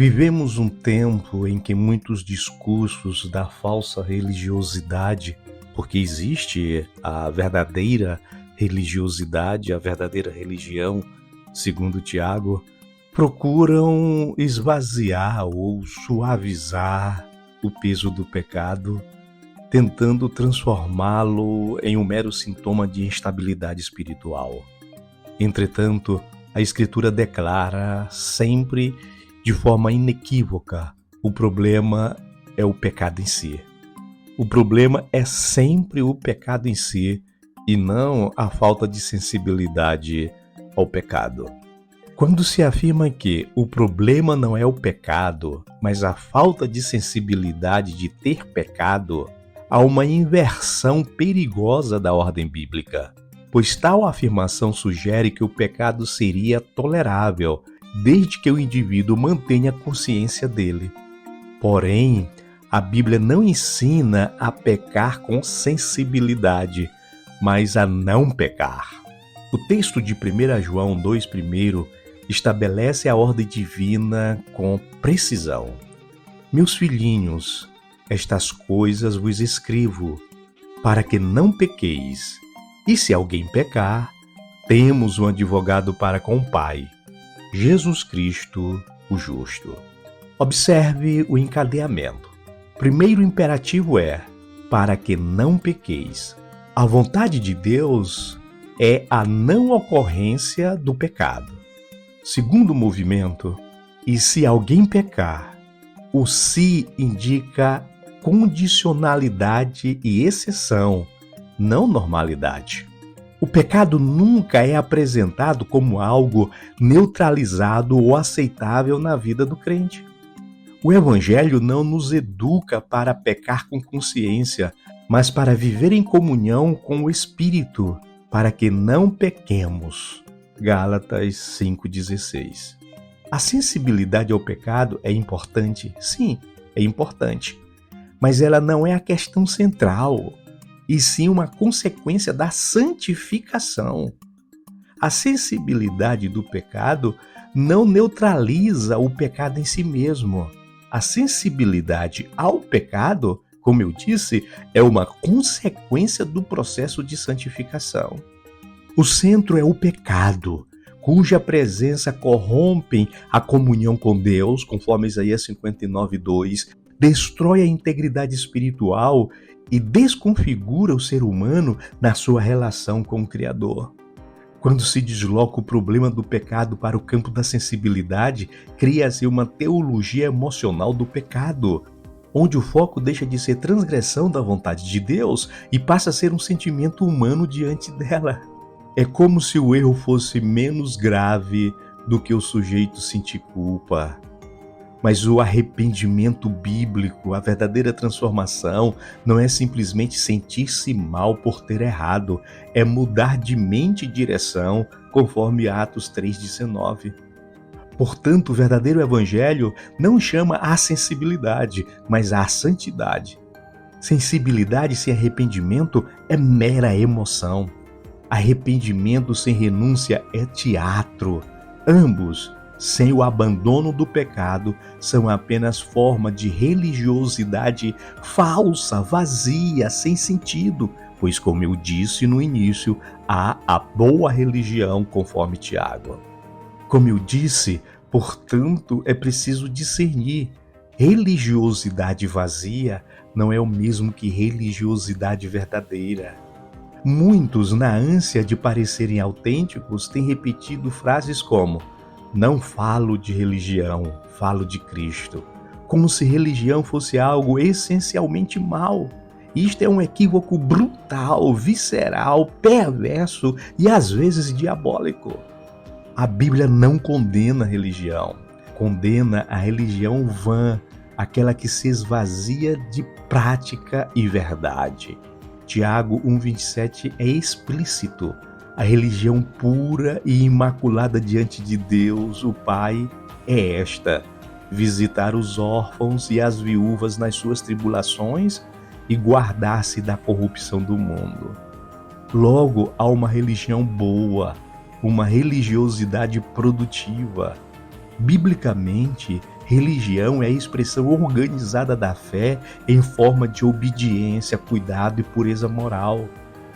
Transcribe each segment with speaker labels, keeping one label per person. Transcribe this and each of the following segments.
Speaker 1: Vivemos um tempo em que muitos discursos da falsa religiosidade, porque existe a verdadeira religiosidade, a verdadeira religião, segundo Tiago, procuram esvaziar ou suavizar o peso do pecado, tentando transformá-lo em um mero sintoma de instabilidade espiritual. Entretanto, a Escritura declara sempre de forma inequívoca: o problema é o pecado em si. O problema é sempre o pecado em si e não a falta de sensibilidade ao pecado. Quando se afirma que o problema não é o pecado, mas a falta de sensibilidade de ter pecado, há uma inversão perigosa da ordem bíblica, pois tal afirmação sugere que o pecado seria tolerável, desde que o indivíduo mantenha consciência dele. Porém, a Bíblia não ensina a pecar com sensibilidade, mas a não pecar. O texto de 1 João 2,1 estabelece a ordem divina com precisão. Meus filhinhos, estas coisas vos escrevo, para que não pequeis. E se alguém pecar, temos um advogado para com o Pai, Jesus Cristo, o justo. Observe o encadeamento. Primeiro imperativo é: para que não pequeis. A vontade de Deus é a não ocorrência do pecado. Segundo movimento: e se alguém pecar. O se indica condicionalidade e exceção, não normalidade. O pecado nunca é apresentado como algo neutralizado ou aceitável na vida do crente. O Evangelho não nos educa para pecar com consciência, mas para viver em comunhão com o Espírito, para que não pequemos. Gálatas 5,16. A sensibilidade ao pecado é importante? Sim, é importante. Mas ela não é a questão central, e sim uma consequência da santificação. A sensibilidade do pecado não neutraliza o pecado em si mesmo. A sensibilidade ao pecado, como eu disse, é uma consequência do processo de santificação. O centro é o pecado, cuja presença corrompe a comunhão com Deus, conforme Isaías 59,2, destrói a integridade espiritual e desconfigura o ser humano na sua relação com o Criador. Quando se desloca o problema do pecado para o campo da sensibilidade, cria-se uma teologia emocional do pecado, onde o foco deixa de ser transgressão da vontade de Deus e passa a ser um sentimento humano diante dela. É como se o erro fosse menos grave do que o sujeito sentir culpa. Mas o arrependimento bíblico, a verdadeira transformação, não é simplesmente sentir-se mal por ter errado, é mudar de mente e direção, conforme Atos 3,19. Portanto, o verdadeiro evangelho não chama à sensibilidade, mas à santidade. Sensibilidade sem arrependimento é mera emoção. Arrependimento sem renúncia é teatro. Ambos, sem o abandono do pecado, são apenas forma de religiosidade falsa, vazia, sem sentido, pois, como eu disse no início, há a boa religião, conforme Tiago. Como eu disse, portanto, é preciso discernir. Religiosidade vazia não é o mesmo que religiosidade verdadeira. Muitos, na ânsia de parecerem autênticos, têm repetido frases como: não falo de religião, falo de Cristo, como se religião fosse algo essencialmente mau. Isto é um equívoco brutal, visceral, perverso e às vezes diabólico. A Bíblia não condena a religião, condena a religião vã, aquela que se esvazia de prática e verdade. Tiago 1,27 é explícito. A religião pura e imaculada diante de Deus, o Pai, é esta: visitar os órfãos e as viúvas nas suas tribulações e guardar-se da corrupção do mundo. Logo, há uma religião boa, uma religiosidade produtiva. Biblicamente, Religião é a expressão organizada da fé em forma de obediência, cuidado e pureza moral.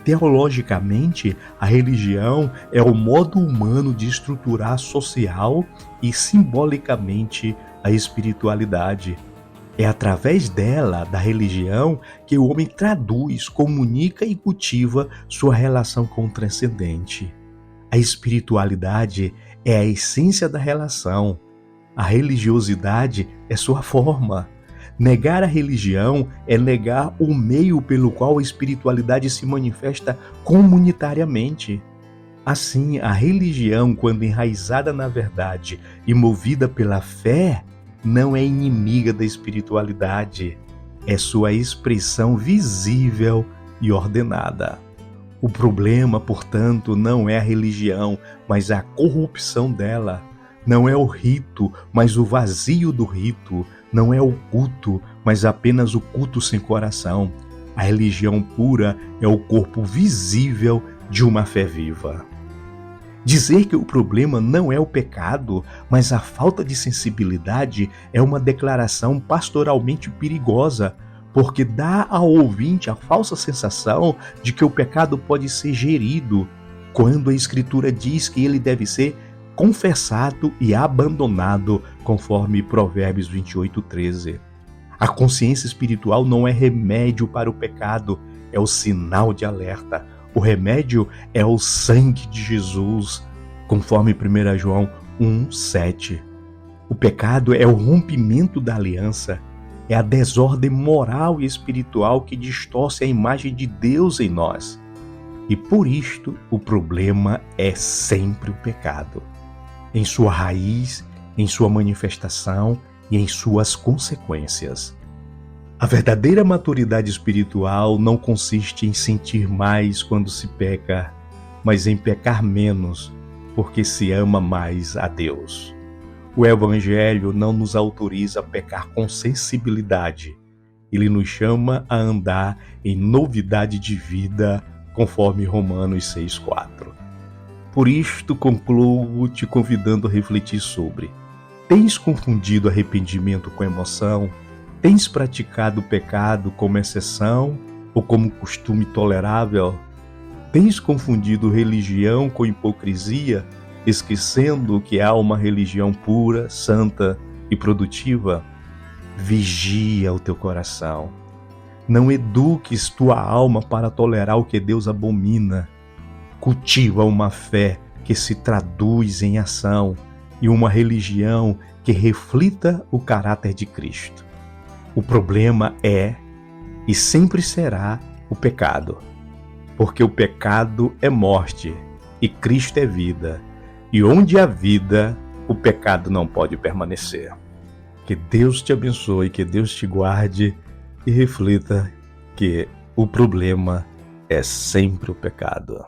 Speaker 1: Teologicamente, a religião é o modo humano de estruturar social e simbolicamente a espiritualidade. É através dela, da religião, que o homem traduz, comunica e cultiva sua relação com o transcendente. A espiritualidade é a essência da relação. A religiosidade é sua forma. Negar a religião é negar o meio pelo qual a espiritualidade se manifesta comunitariamente. Assim, a religião, quando enraizada na verdade e movida pela fé, não é inimiga da espiritualidade, é sua expressão visível e ordenada. O problema, portanto, não é a religião, mas a corrupção dela. Não é o rito, mas o vazio do rito. Não é o culto, mas apenas o culto sem coração. A religião pura é o corpo visível de uma fé viva. Dizer que o problema não é o pecado, mas a falta de sensibilidade é uma declaração pastoralmente perigosa, porque dá ao ouvinte a falsa sensação de que o pecado pode ser gerido, quando a Escritura diz que ele deve ser confessado e abandonado, conforme Provérbios 28:13. A consciência espiritual não é remédio para o pecado, é o sinal de alerta. O remédio é o sangue de Jesus, conforme 1 João 1:7. O pecado é o rompimento da aliança, é a desordem moral e espiritual que distorce a imagem de Deus em nós. E por isto, o problema é sempre o pecado, em sua raiz, em sua manifestação e em suas consequências. A verdadeira maturidade espiritual não consiste em sentir mais quando se peca, mas em pecar menos, porque se ama mais a Deus. O Evangelho não nos autoriza a pecar com sensibilidade. Ele nos chama a andar em novidade de vida, conforme Romanos 6:4. Por isto concluo te convidando a refletir sobre: tens confundido arrependimento com emoção? Tens praticado o pecado como exceção ou como costume tolerável? Tens confundido religião com hipocrisia, esquecendo que há uma religião pura, santa e produtiva? Vigia o teu coração. Não eduques tua alma para tolerar o que Deus abomina. Cultiva uma fé que se traduz em ação e uma religião que reflita o caráter de Cristo. O problema é e sempre será o pecado, porque o pecado é morte e Cristo é vida, e onde há vida, o pecado não pode permanecer. Que Deus te abençoe, que Deus te guarde e reflita que o problema é sempre o pecado.